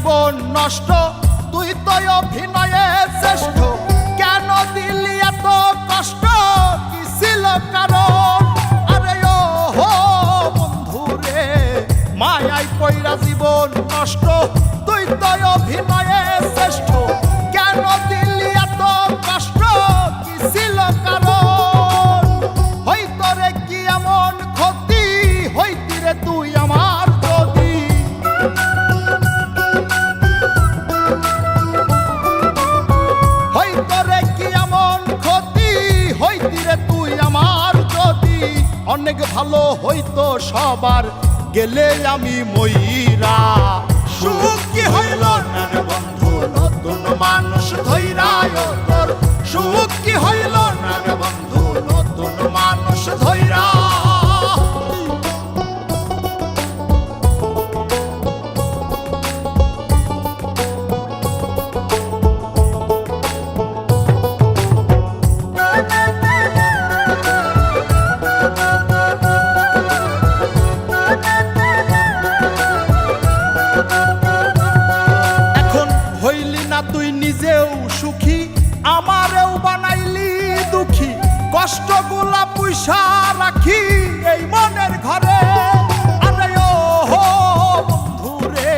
জীবন নষ্ট, তুই তো অভিনয়ে শ্রেষ্ঠ। কেন দিলি এত কষ্ট, কি ছিল কারণ? আরে ও হো বন্ধু রে, মায়ায় কইরা জীবন নষ্ট, তুই তো অভিনয়ে শ্রেষ্ঠ। কেন দিলি এত কষ্ট, কি ছিল কারণ? হইতো রে কি এমন ক্ষতি, হইতি রে তুই আমার যদি। হইতো রে কি এমন ক্ষতি, হইতি রে তুই আমার যদি। অনেক ভালো হইতো সবার, গেলে আমি ময়রা। সুখ কি হইল না রে বন্ধু, নতুন মানুষ ধৈরায় তোর। সুখ কি হইল না রে বন্ধু, নতুন মানুষ ধৈরা। তুই নিজেও সুখী, আমারেও বানাইলি দুঃখী। কষ্টগুলা পুইসা রাখি এই মনের ঘরে। আরে ও হো বন্ধু রে,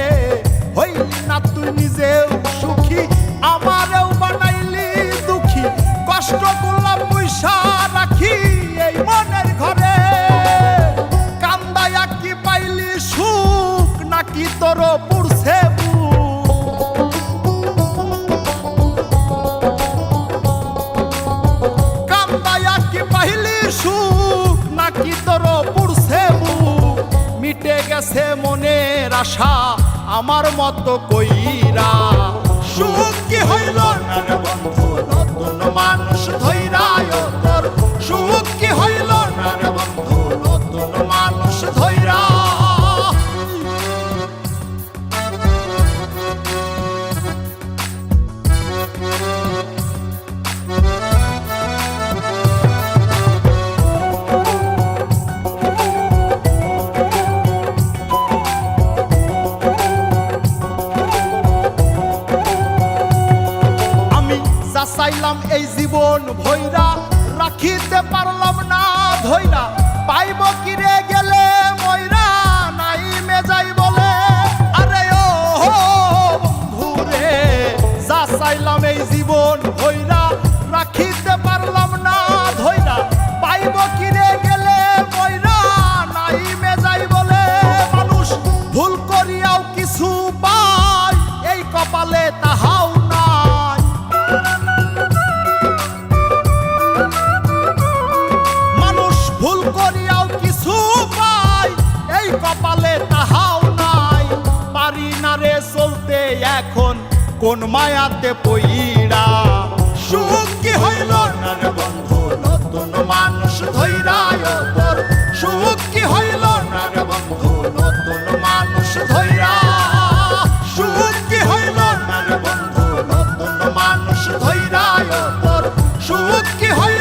হইলি না তুই নিজেও সুখী, আমারেও বানাইলি দুঃখী। কষ্টগুলা পুইসা রাখি এই মনের ঘরে। কান্দায়া কি পাইলি সুখ, নাকি তোর পুরছে সুখ, নাকি তোর পুরছে বুক? মিটে গেছে মনের আশা আমার মতো কইরা। সুখ কি হইল না রে বন্ধু, নতুন মানুষ ধৈরায় তোর। সুখ কি হইল না রে বন্ধু, নতুন মানুষ ধৈরা। চাইলাম এই জীবন ভৈরা, রাখিতে পারলাম না ধৈরা। পাইব কিরে গেলে ময়রা, নাই মেজাই বলে। আরে ও বন্ধু রে, যা চাইলাম এই জীবন ভৈরা, রাখিতে পারলাম না ধৈরা। পাইব কিরে গেলে ময়রা, নাই মেজাই বলে। মানুষ ভুল করিয়াও কিছু পায়, এই কপালে তাহাও নাই। ভুল করিয়াও কিছু পাই, এই কপালে তাহাও নাই। পারি না রে চলতে এখন কোন মায়াতে পইরা। সুখ কি হইল না রে বন্ধু, নতুন মানুষ ধৈরায় তোর। সুখ কি হইল না রে বন্ধু, নতুন মানুষ ধৈরা। সুখ কি হইল না রে বন্ধু, নতুন মানুষ ধৈরায় তোর। সুখ কি হইল